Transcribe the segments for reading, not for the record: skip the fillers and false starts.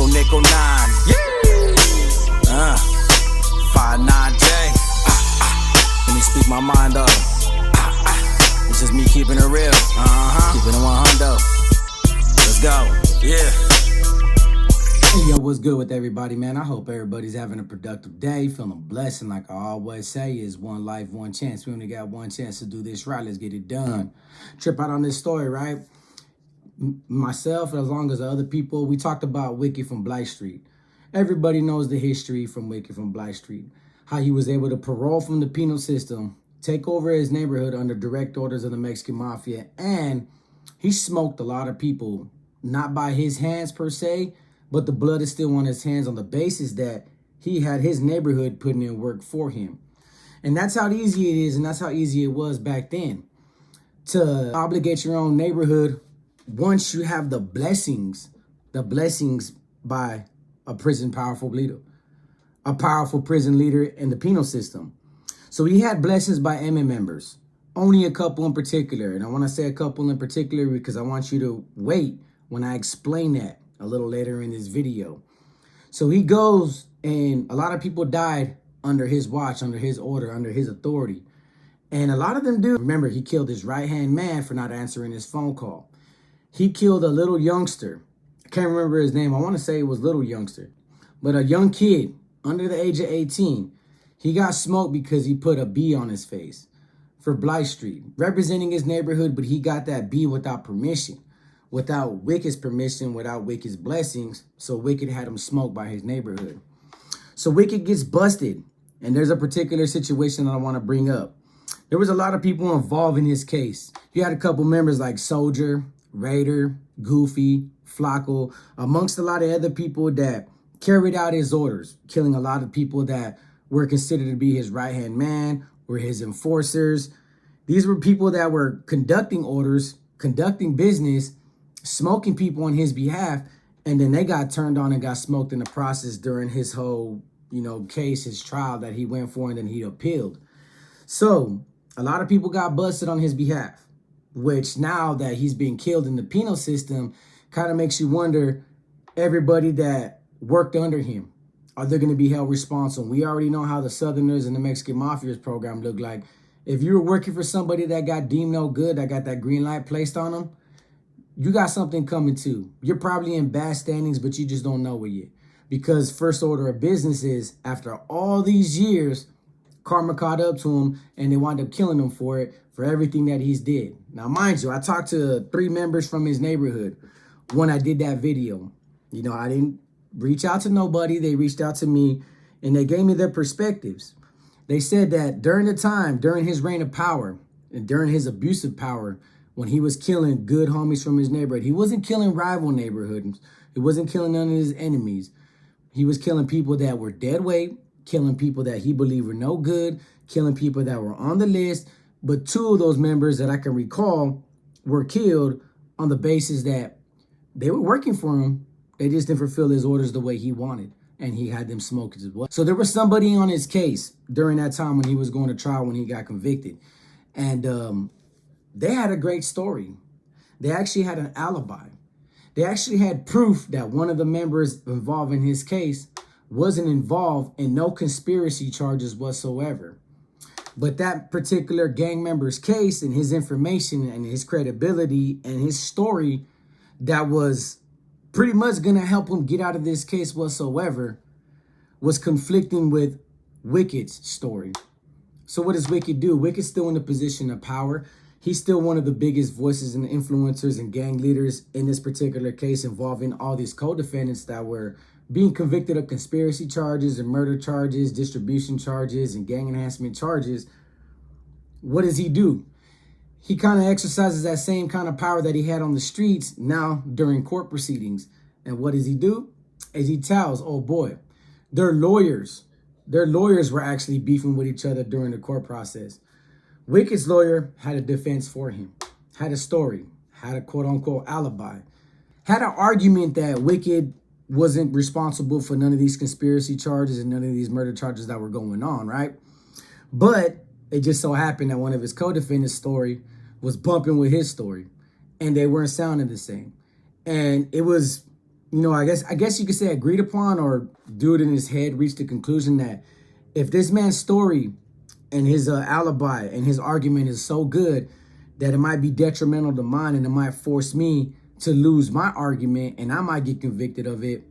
nickel 9. Yeah. 5-9J. Let me speak my mind up. It's just me keeping it real. Keeping it 100. Let's go. Yeah. Hey, yo, what's good with everybody, man? I hope everybody's having a productive day, feeling blessed. And like I always say, is one life, one chance. We only got one chance to do this right. Let's get it done. Trip out on this story, right? Myself, as long as the other people, we talked about Wicked from Blyth Street. Everybody knows the history from Wicked from Blyth Street. How he was able to parole from the penal system, take over his neighborhood under direct orders of the Mexican Mafia, and he smoked a lot of people, not by his hands per se, but the blood is still on his hands on the basis that he had his neighborhood putting in work for him. And that's how easy it is, and that's how easy it was back then to obligate your own neighborhood once you have the blessings by a powerful leader, a powerful prison leader in the penal system. So he had blessings by MN members, only a couple in particular. And I want to say a couple in particular because I want you to wait when I explain that a little later in this video. So he goes, and a lot of people died under his watch, under his order, under his authority. And a lot of them do. Remember, he killed his right-hand man for not answering his phone call. He killed a little youngster. I can't remember his name. I want to say it was little youngster. But a young kid under the age of 18, he got smoked because he put a B on his face for Blyth Street, representing his neighborhood, but he got that B without permission. Without Wicked's permission, without Wicked's blessings. So Wicked had him smoked by his neighborhood. So Wicked gets busted. And there's a particular situation that I want to bring up. There was a lot of people involved in his case. You had a couple members like Soldier, Raider, Goofy, Flacco, amongst a lot of other people that carried out his orders, killing a lot of people that were considered to be his right-hand man or his enforcers. These were people that were conducting orders, conducting business, smoking people on his behalf, and then they got turned on and got smoked in the process during his whole, case, his trial that he went for, and then he appealed. So a lot of people got busted on his behalf, which now that he's being killed in the penal system kind of makes you wonder, everybody that worked under him, are they going to be held responsible? We already know how the Southerners and the Mexican Mafia's program look like. If you were working for somebody that got deemed no good, that got that green light placed on them, you got something coming too. You're probably in bad standings, but you just don't know it yet. Because first order of business is, after all these years, karma caught up to him and they wound up killing him for it, for everything that he's did. Now, mind you, I talked to 3 members from his neighborhood when I did that video. I didn't reach out to nobody. They reached out to me and they gave me their perspectives. They said that during his reign of power and during his abusive power, when he was killing good homies from his neighborhood, he wasn't killing rival neighborhoods. He wasn't killing none of his enemies. He was killing people that were dead weight, killing people that he believed were no good, killing people that were on the list. But 2 of those members that I can recall were killed on the basis that they were working for him. They just didn't fulfill his orders the way he wanted. And he had them smoked as well. So there was somebody on his case during that time when he was going to trial, when he got convicted. And they had a great story. They actually had an alibi. They actually had proof that one of the members involved in his case wasn't involved in no conspiracy charges whatsoever. But that particular gang member's case and his information and his credibility and his story that was pretty much going to help him get out of this case whatsoever was conflicting with Wicked's story. So what does Wicked do? Wicked's still in a position of power. He's still one of the biggest voices and influencers and gang leaders in this particular case, involving all these co-defendants that were being convicted of conspiracy charges and murder charges, distribution charges, and gang enhancement charges. What does he do? He kind of exercises that same kind of power that he had on the streets now during court proceedings. And what does he do? As he tells, oh boy, their lawyers were actually beefing with each other during the court process. Wicked's lawyer had a defense for him, had a story, had a quote-unquote alibi, had an argument that Wicked wasn't responsible for none of these conspiracy charges and none of these murder charges that were going on, right? But it just so happened that one of his co-defendants' story was bumping with his story, and they weren't sounding the same. And it was I guess you could say agreed upon, or dude in his head reached the conclusion that if this man's story and his alibi and his argument is so good that it might be detrimental to mine and it might force me to lose my argument and I might get convicted of it,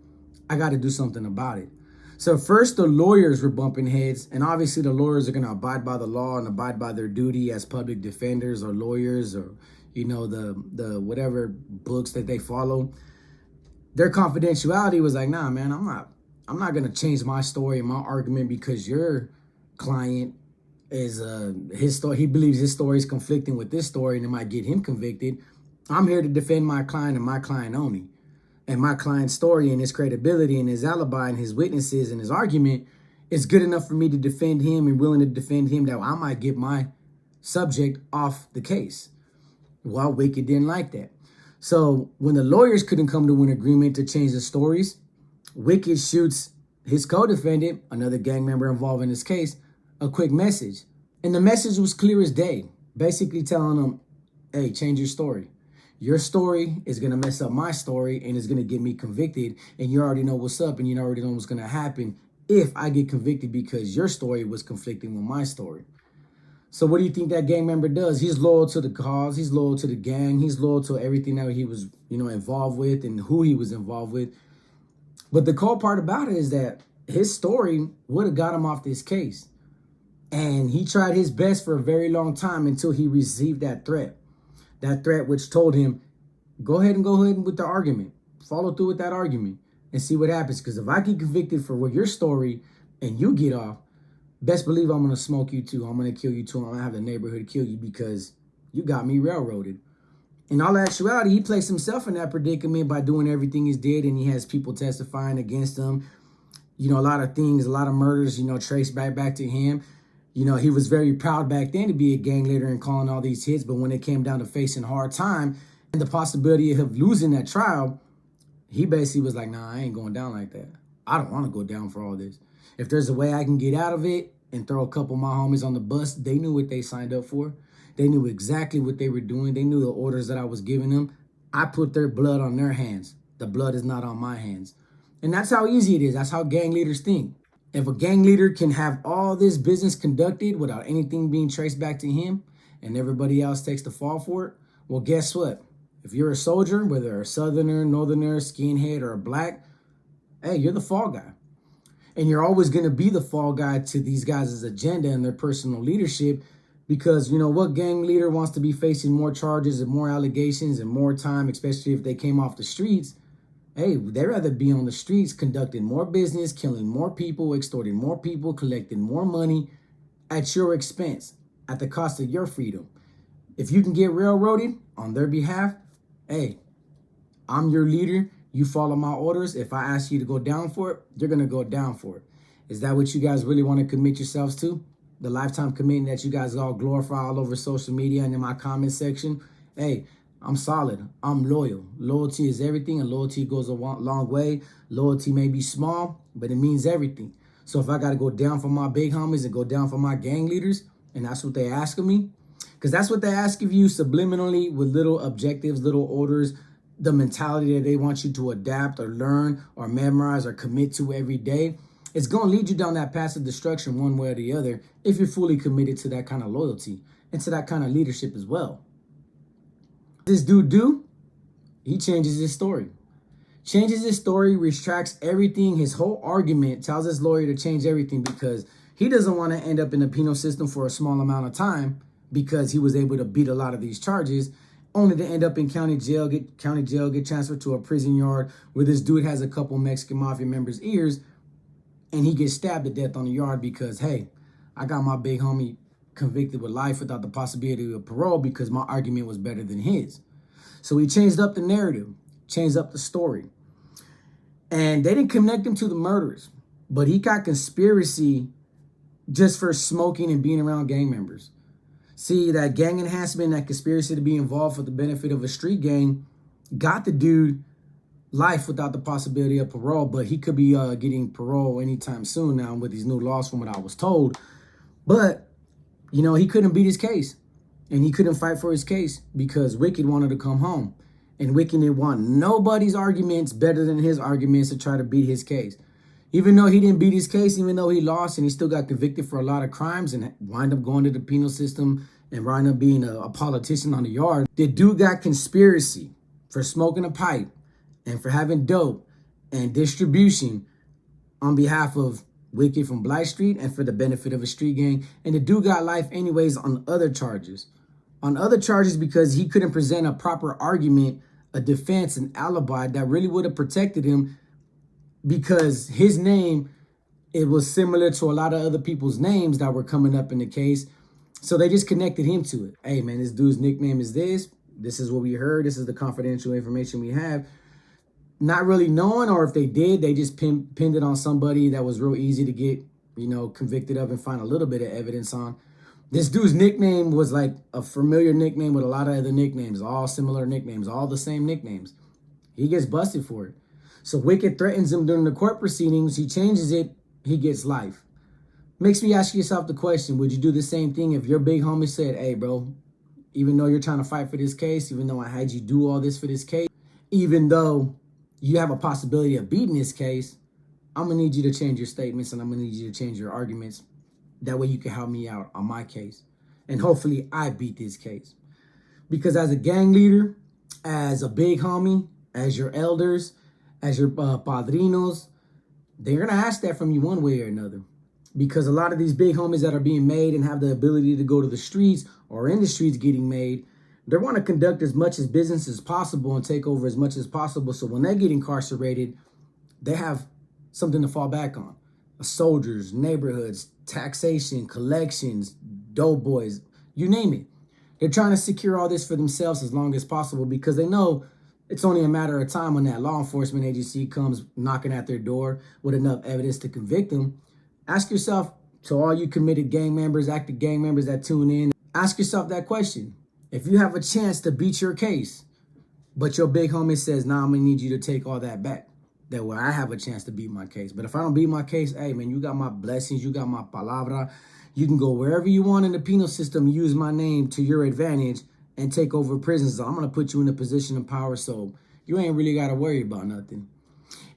I got to do something about it. So first the lawyers were bumping heads, and obviously the lawyers are going to abide by the law and abide by their duty as public defenders or lawyers, or the whatever books that they follow. Their confidentiality was like, nah, man, I'm not gonna change my story and my argument because your client is his story. He believes his story is conflicting with this story and it might get him convicted. I'm here to defend my client and my client only. And my client's story and his credibility and his alibi and his witnesses and his argument is good enough for me to defend him and willing to defend him that I might get my subject off the case. Well, Wicked didn't like that. So when the lawyers couldn't come to an agreement to change the stories, Wicked shoots his co-defendant, another gang member involved in this case, a quick message. And the message was clear as day, basically telling him, hey, change your story. Your story is going to mess up my story and is going to get me convicted. And you already know what's up and you already know what's going to happen if I get convicted because your story was conflicting with my story. So what do you think that gang member does? He's loyal to the cause. He's loyal to the gang. He's loyal to everything that he was, involved with and who he was involved with. But the cool part about it is that his story would have got him off this case. And he tried his best for a very long time until he received that threat. That threat which told him, go ahead with the argument. Follow through with that argument and see what happens. Because if I get convicted for your story and you get off, best believe I'm going to smoke you too. I'm going to kill you too. I'm going to have the neighborhood kill you because you got me railroaded. In all actuality, he placed himself in that predicament by doing everything he did, and he has people testifying against him. A lot of things, a lot of murders, traced back to him. He was very proud back then to be a gang leader and calling all these hits, but when it came down to facing hard time and the possibility of losing that trial, he basically was like, nah, I ain't going down like that. I don't want to go down for all this. If there's a way I can get out of it and throw a couple of my homies on the bus, they knew what they signed up for. They knew exactly what they were doing. They knew the orders that I was giving them. I put their blood on their hands. The blood is not on my hands. And that's how easy it is. That's how gang leaders think. If a gang leader can have all this business conducted without anything being traced back to him and everybody else takes the fall for it, well, guess what? If you're a soldier, whether a southerner, northerner, skinhead, or a black, hey, you're the fall guy. And you're always going to be the fall guy to these guys' agenda and their personal leadership because, what gang leader wants to be facing more charges and more allegations and more time, especially if they came off the streets? Hey, they'd rather be on the streets conducting more business, killing more people, extorting more people, collecting more money at your expense, at the cost of your freedom. If you can get railroaded on their behalf, hey, I'm your leader. You follow my orders. If I ask you to go down for it, you're going to go down for it. Is that what you guys really want to commit yourselves to? The lifetime commitment that you guys all glorify all over social media and in my comment section? Hey, I'm solid. I'm loyal. Loyalty is everything, and loyalty goes a long way. Loyalty may be small, but it means everything. So if I got to go down for my big homies and go down for my gang leaders, and that's what they ask of me, because that's what they ask of you subliminally with little objectives, little orders, the mentality that they want you to adapt or learn or memorize or commit to every day, it's going to lead you down that path of destruction one way or the other if you're fully committed to that kind of loyalty and to that kind of leadership as well. This dude he changes his story. Changes his story, retracts everything. His whole argument tells his lawyer to change everything because he doesn't want to end up in the penal system for a small amount of time because he was able to beat a lot of these charges, only to end up in county jail, get transferred to a prison yard where this dude has a couple Mexican mafia members' ears, and he gets stabbed to death on the yard because, hey, I got my big homie convicted with life without the possibility of parole because my argument was better than his. So he changed up the narrative, changed up the story. And they didn't connect him to the murders, but he got conspiracy just for smoking and being around gang members. See, that gang enhancement, that conspiracy to be involved for the benefit of a street gang got the dude life without the possibility of parole, but he could be getting parole anytime soon now with these new laws from what I was told. But, he couldn't beat his case, and he couldn't fight for his case because Wicked wanted to come home. And Wicked didn't want nobody's arguments better than his arguments to try to beat his case. Even though he didn't beat his case, even though he lost and he still got convicted for a lot of crimes and wind up going to the penal system and wind up being a politician on the yard, the dude got conspiracy for smoking a pipe and for having dope and distribution on behalf of Wicked from Blyth Street and for the benefit of a street gang. And the dude got life anyways on other charges. On other charges because he couldn't present a proper argument, a defense, an alibi that really would have protected him, because his name, it was similar to a lot of other people's names that were coming up in the case. So they just connected him to it. Hey, man, this dude's nickname is this. This is what we heard. This is the confidential information we have. Not really knowing, or if they did, they just pinned it on somebody that was real easy to get, convicted of and find a little bit of evidence on. This dude's nickname was like a familiar nickname with a lot of other nicknames, all similar nicknames, all the same nicknames. He gets busted for it. So Wicked threatens him during the court proceedings. He changes it. He gets life. Makes me ask yourself the question, would you do the same thing if your big homie said, hey, bro, even though you're trying to fight for this case, even though I had you do all this for this case, even though you have a possibility of beating this case, I'm going to need you to change your statements and I'm going to need you to change your arguments. That way you can help me out on my case. And hopefully I beat this case. Because as a gang leader, as a big homie, as your elders, as your padrinos, they're going to ask that from you one way or another. Because a lot of these big homies that are being made and have the ability to go to the streets or in the streets getting made, they want to conduct as much as business as possible and take over as much as possible. So when they get incarcerated, they have something to fall back on. Soldiers, neighborhoods, taxation, collections, dope boys, you name it. They're trying to secure all this for themselves as long as possible because they know it's only a matter of time when that law enforcement agency comes knocking at their door with enough evidence to convict them. Ask yourself, to all you committed gang members, active gang members that tune in, ask yourself that question. If you have a chance to beat your case, but your big homie says, nah, I'm going to need you to take all that back, that way I have a chance to beat my case. But if I don't beat my case, hey, man, you got my blessings, you got my palabra. You can go wherever you want in the penal system, use my name to your advantage, and take over prisons. I'm going to put you in a position of power, so you ain't really got to worry about nothing.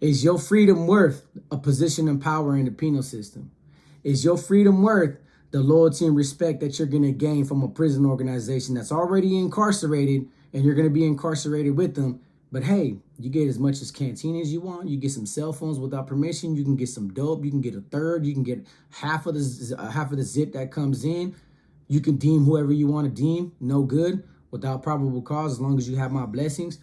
Is your freedom worth a position of power in the penal system? Is your freedom worth the loyalty and respect that you're going to gain from a prison organization that's already incarcerated, and you're going to be incarcerated with them? But hey, you get as much as canteen as you want. You get some cell phones without permission. You can get some dope. You can get a third. You can get half of the zip that comes in. You can deem whoever you want to deem no good without probable cause, as long as you have my blessings.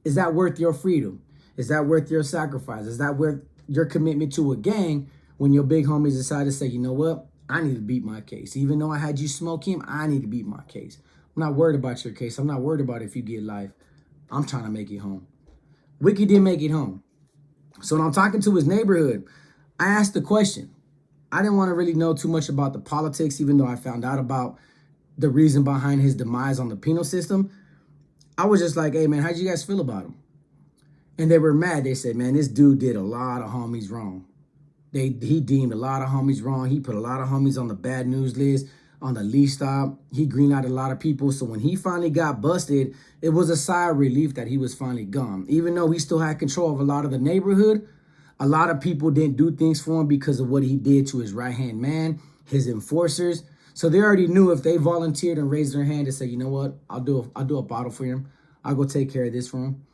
Is that worth your freedom? Is that worth your sacrifice? Is that worth your commitment to a gang when your big homies decide to say, you know what? I need to beat my case. Even though I had you smoke him, I need to beat my case. I'm not worried about your case. I'm not worried about if you get life. I'm trying to make it home. Wicked didn't make it home. So when I'm talking to his neighborhood, I asked the question. I didn't want to really know too much about the politics, even though I found out about the reason behind his demise on the penal system. I was just like, hey, man, how'd you guys feel about him? And they were mad. They said, man, this dude did a lot of homies wrong. He deemed a lot of homies wrong. He put a lot of homies on the bad news list, on the lease stop. He green-lighted a lot of people. So when he finally got busted, it was a sigh of relief that he was finally gone. Even though he still had control of a lot of the neighborhood, a lot of people didn't do things for him because of what he did to his right-hand man, his enforcers. So they already knew if they volunteered and raised their hand and said, you know what, I'll do a bottle for him. I'll go take care of this for him.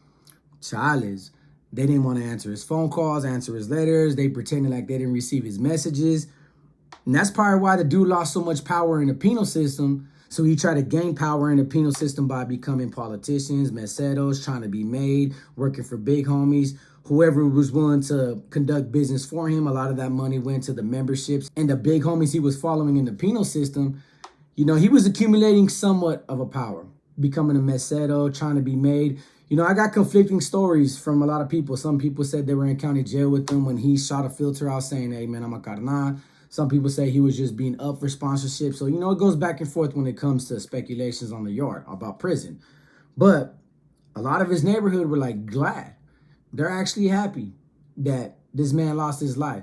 Chales. They didn't want to answer his phone calls, answer his letters. They pretended like they didn't receive his messages. And that's probably why the dude lost so much power in the penal system. So he tried to gain power in the penal system by becoming politicians, meseros, trying to be made, working for big homies. Whoever was willing to conduct business for him, a lot of that money went to the memberships. And the big homies he was following in the penal system, he was accumulating somewhat of a power, becoming a mesero, trying to be made. I got conflicting stories from a lot of people. Some people said they were in county jail with him when he shot a filter out saying, hey, man, I'm a carnal. Some people say he was just being up for sponsorship. So, it goes back and forth when it comes to speculations on the yard about prison. But a lot of his neighborhood were like glad. They're actually happy that this man lost his life.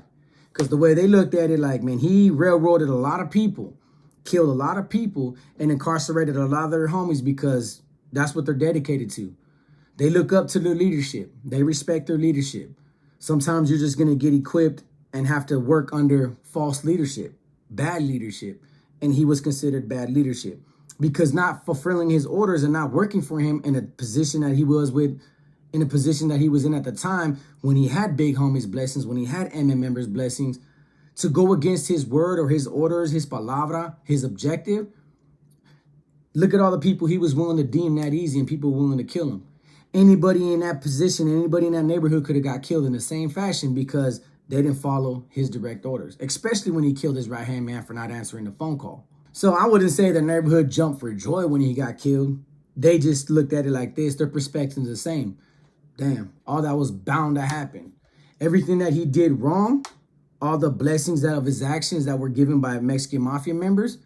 Because the way they looked at it, like, man, he railroaded a lot of people, killed a lot of people, and incarcerated a lot of their homies because that's what they're dedicated to. They look up to their leadership. They respect their leadership. Sometimes you're just going to get equipped and have to work under false leadership, bad leadership. And he was considered bad leadership because not fulfilling his orders and not working for him in a position that he was in at the time when he had Big Homie's blessings, when he had MM members' blessings, to go against his word or his orders, his palabra, his objective. Look at all the people he was willing to deem that easy and people willing to kill him. Anybody in that position, anybody in that neighborhood could have got killed in the same fashion because they didn't follow his direct orders, especially when he killed his right-hand man for not answering the phone call. So I wouldn't say the neighborhood jumped for joy when he got killed. They just looked at it like this. Their perspective is the same. Damn, all that was bound to happen. Everything that he did wrong, all the blessings of his actions that were given by Mexican Mafia members,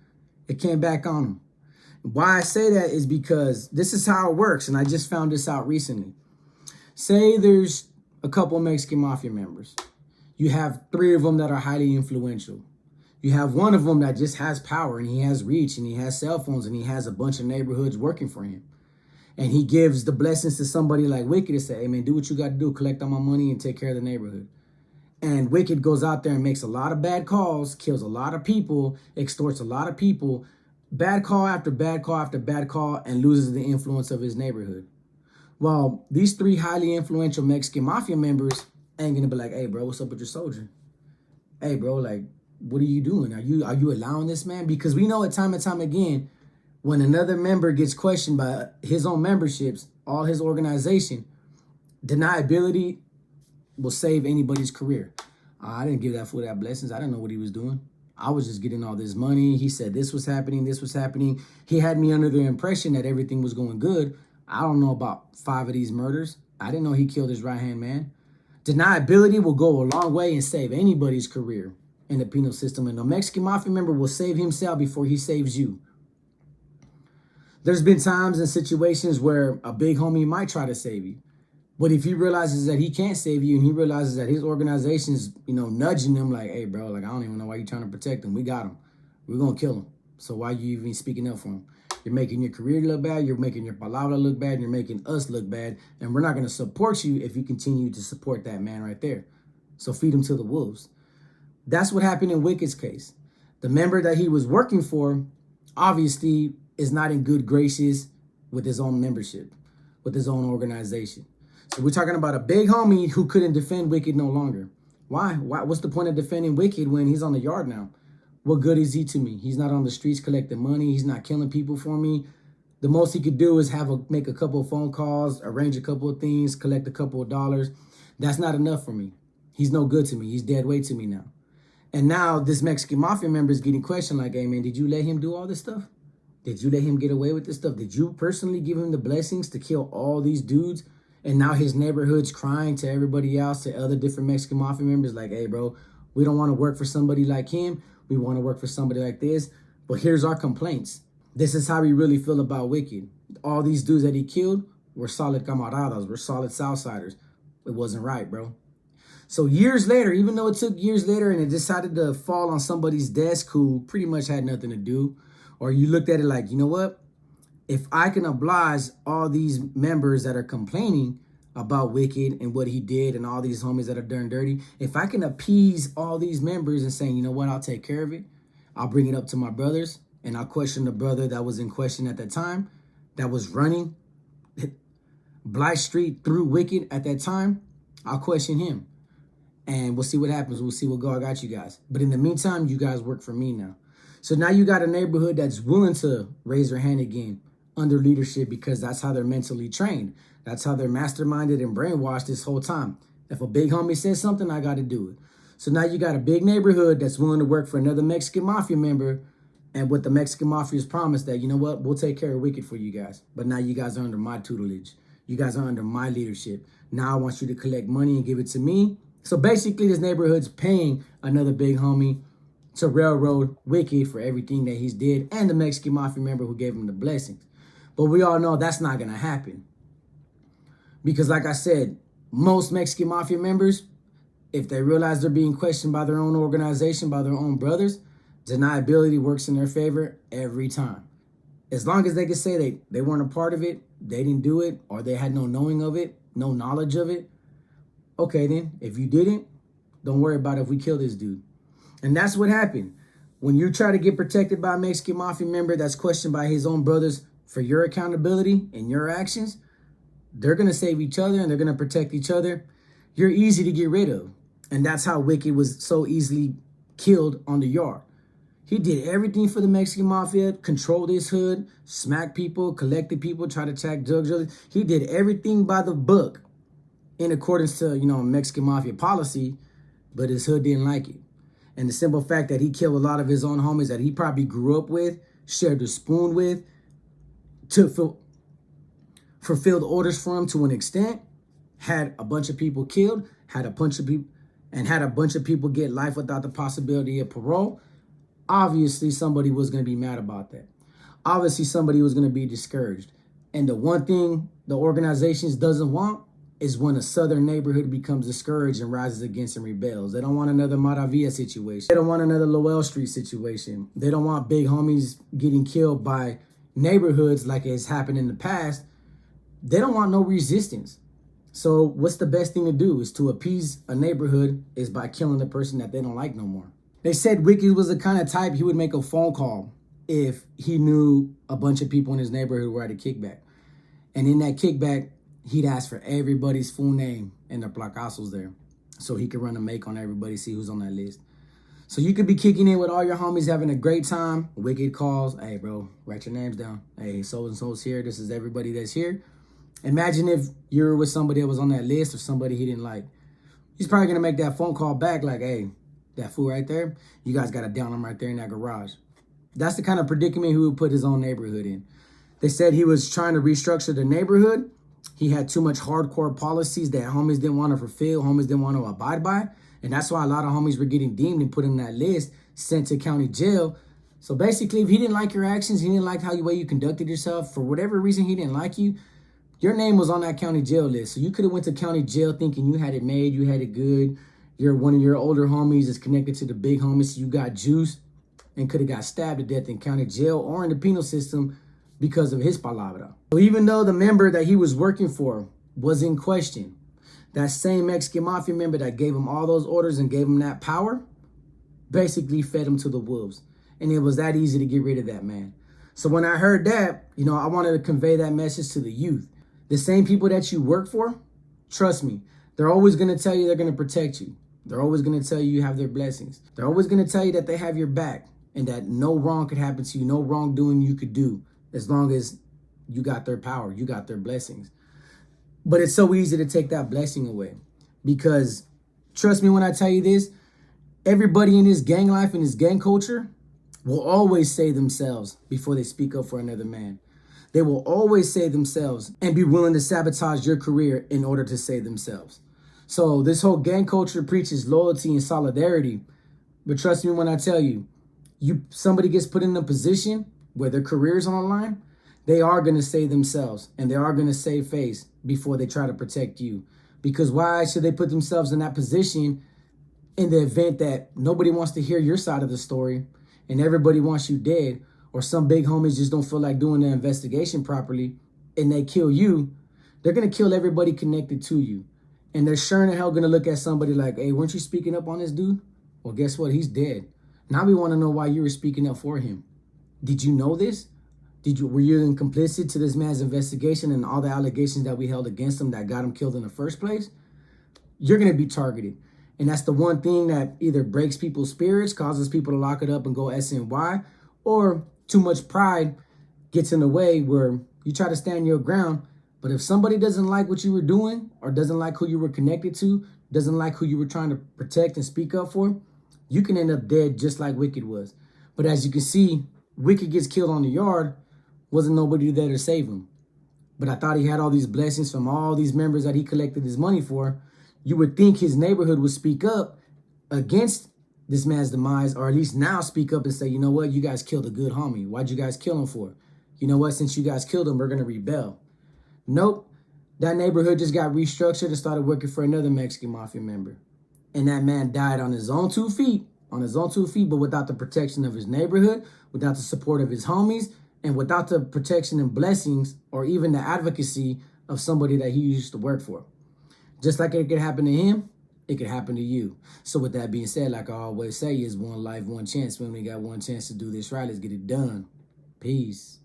it came back on him. Why I say that is because this is how it works, and I just found this out recently. Say there's a couple Mexican Mafia members. You have 3 of them that are highly influential. You have one of them that just has power, and he has reach, and he has cell phones, and he has a bunch of neighborhoods working for him. And he gives the blessings to somebody like Wicked to say, hey, man, do what you got to do, collect all my money, and take care of the neighborhood. And Wicked goes out there and makes a lot of bad calls, kills a lot of people, extorts a lot of people, bad call after bad call after bad call, and loses the influence of his neighborhood. Well, these 3 highly influential Mexican Mafia members ain't gonna be like, hey, bro, what's up with your soldier? Hey, bro, like, what are you doing? Are you allowing this, man? Because we know it time and time again, when another member gets questioned by his own memberships, all his organization, deniability will save anybody's career. I didn't give that fool that blessings. I didn't know what he was doing. I was just getting all this money. He said this was happening, this was happening. He had me under the impression that everything was going good. I don't know about 5 of these murders. I didn't know he killed his right-hand man. Deniability will go a long way and save anybody's career in the penal system. And a Mexican Mafia member will save himself before he saves you. There's been times and situations where a big homie might try to save you. But if he realizes that he can't save you and he realizes that his organization's, nudging him like, hey, bro, like, I don't even know why you're trying to protect him. We got him. We're going to kill him. So why are you even speaking up for him? You're making your career look bad. You're making your palabra look bad. You're making us look bad. And we're not going to support you if you continue to support that man right there. So feed him to the wolves. That's what happened in Wicked's case. The member that he was working for obviously is not in good graces with his own membership, with his own organization. So we're talking about a big homie who couldn't defend Wicked no longer. Why? What's the point of defending Wicked when he's on the yard now? What good is he to me? He's not on the streets collecting money. He's not killing people for me. The most he could do is make a couple of phone calls, arrange a couple of things, collect a couple of dollars. That's not enough for me. He's no good to me. He's dead weight to me now. And now this Mexican Mafia member is getting questioned like, hey, man, did you let him do all this stuff? Did you let him get away with this stuff? Did you personally give him the blessings to kill all these dudes? And now his neighborhood's crying to everybody else, to other different Mexican Mafia members like, hey, bro, we don't want to work for somebody like him. We want to work for somebody like this. But here's our complaints. This is how we really feel about Wicked. All these dudes that he killed were solid camaradas, were solid Southsiders. It wasn't right, bro. So years later, even though it took years later and it decided to fall on somebody's desk who pretty much had nothing to do, or you looked at it like, you know what? If I can oblige all these members that are complaining about Wicked and what he did and all these homies that are done dirty, if I can appease all these members and saying, you know what, I'll take care of it. I'll bring it up to my brothers and I'll question the brother that was in question at that time, that was running Blyth Street through Wicked at that time. I'll question him and we'll see what happens. We'll see what God got you guys. But in the meantime, you guys work for me now. So now you got a neighborhood that's willing to raise their hand again under leadership because that's how they're mentally trained. That's how they're masterminded and brainwashed this whole time. If a big homie says something, I got to do it. So now you got a big neighborhood that's willing to work for another Mexican Mafia member, and with the Mexican Mafia's promise that, you know what, we'll take care of Wicked for you guys. But now you guys are under my tutelage. You guys are under my leadership. Now I want you to collect money and give it to me. So basically this neighborhood's paying another big homie to railroad Wicked for everything that he's did and the Mexican Mafia member who gave him the blessings. But we all know that's not going to happen. Because like I said, most Mexican Mafia members, if they realize they're being questioned by their own organization, by their own brothers, deniability works in their favor every time. As long as they can say they weren't a part of it, they didn't do it, or they had no knowing of it, no knowledge of it, okay then, if you didn't, don't worry about it if we kill this dude. And that's what happened. When you try to get protected by a Mexican Mafia member that's questioned by his own brothers for your accountability and your actions, they're going to save each other and they're going to protect each other. You're easy to get rid of. And that's how Wicked was so easily killed on the yard. He did everything for the Mexican Mafia, controlled his hood, smacked people, collected people, tried to track drug dealers. He did everything by the book in accordance to, Mexican Mafia policy, but his hood didn't like it. And the simple fact that he killed a lot of his own homies that he probably grew up with, shared the spoon with, fulfilled orders for him to an extent, had a bunch of people killed, had a bunch of people get life without the possibility of parole. Obviously, somebody was going to be mad about that. Obviously, somebody was going to be discouraged. And the one thing the organizations doesn't want is when a southern neighborhood becomes discouraged and rises against and rebels. They don't want another Maravilla situation. They don't want another Lowell Street situation. They don't want big homies getting killed by neighborhoods like it's happened in the past. They don't want no resistance. So what's the best thing to do is to appease a neighborhood is by killing the person that they don't like no more. They said Wicked was the kind of type he would make a phone call if he knew a bunch of people in his neighborhood were at a kickback. And in that kickback, he'd ask for everybody's full name and their placazos there so he could run a make on everybody, see who's on that list. So you could be kicking in with all your homies, having a great time. Wicked calls, hey, bro, write your names down. Hey, so-and-so's here. This is everybody that's here. Imagine if you're with somebody that was on that list or somebody he didn't like. He's probably going to make that phone call back like, hey, that fool right there, you guys got to down him right there in that garage. That's the kind of predicament he would put his own neighborhood in. They said he was trying to restructure the neighborhood. He had too much hardcore policies that homies didn't want to fulfill, homies didn't want to abide by. And that's why a lot of homies were getting deemed and put in that list, sent to county jail. So basically, if he didn't like your actions, he didn't like how way you conducted yourself, for whatever reason he didn't like you, your name was on that county jail list. So you could have went to county jail thinking you had it made, you had it good. You're one of your older homies is connected to the big homies, so you got juice and could have got stabbed to death in county jail or in the penal system because of his palabra. So even though the member that he was working for was in question, that same Mexican Mafia member that gave him all those orders and gave him that power basically fed him to the wolves. And it was that easy to get rid of that man. So when I heard that, I wanted to convey that message to the youth. The same people that you work for, trust me, they're always going to tell you they're going to protect you. They're always going to tell you you have their blessings. They're always going to tell you that they have your back and that no wrong could happen to you, no wrongdoing you could do as long as you got their power, you got their blessings. But it's so easy to take that blessing away because, trust me when I tell you this, everybody in this gang life and this gang culture will always say themselves before they speak up for another man. They will always say themselves and be willing to sabotage your career in order to save themselves. So this whole gang culture preaches loyalty and solidarity. But trust me when I tell you, somebody gets put in a position where their career is on the line, they are going to save themselves and they are going to save face before they try to protect you. Because why should they put themselves in that position in the event that nobody wants to hear your side of the story and everybody wants you dead, or some big homies just don't feel like doing the investigation properly and they kill you? They're going to kill everybody connected to you. And they're sure in hell going to look at somebody like, hey, weren't you speaking up on this dude? Well, guess what? He's dead. Now we want to know why you were speaking up for him. Did you know this? Were you complicit to this man's investigation and all the allegations that we held against him that got him killed in the first place? You're going to be targeted. And that's the one thing that either breaks people's spirits, causes people to lock it up and go SNY, or too much pride gets in the way where you try to stand your ground. But if somebody doesn't like what you were doing or doesn't like who you were connected to, doesn't like who you were trying to protect and speak up for, you can end up dead just like Wicked was. But as you can see, Wicked gets killed on the yard, wasn't nobody there to save him. But I thought he had all these blessings from all these members that he collected his money for. You would think his neighborhood would speak up against this man's demise, or at least now speak up and say, you know what, you guys killed a good homie. Why'd you guys kill him for? You know what, since you guys killed him, we're going to rebel. Nope. That neighborhood just got restructured and started working for another Mexican Mafia member. And that man died on his own 2 feet, but without the protection of his neighborhood, without the support of his homies, and without the protection and blessings or even the advocacy of somebody that he used to work for. Just like it could happen to him, it could happen to you. So with that being said, like I always say, is one life, one chance. We only got one chance to do this right. Let's get it done. Peace.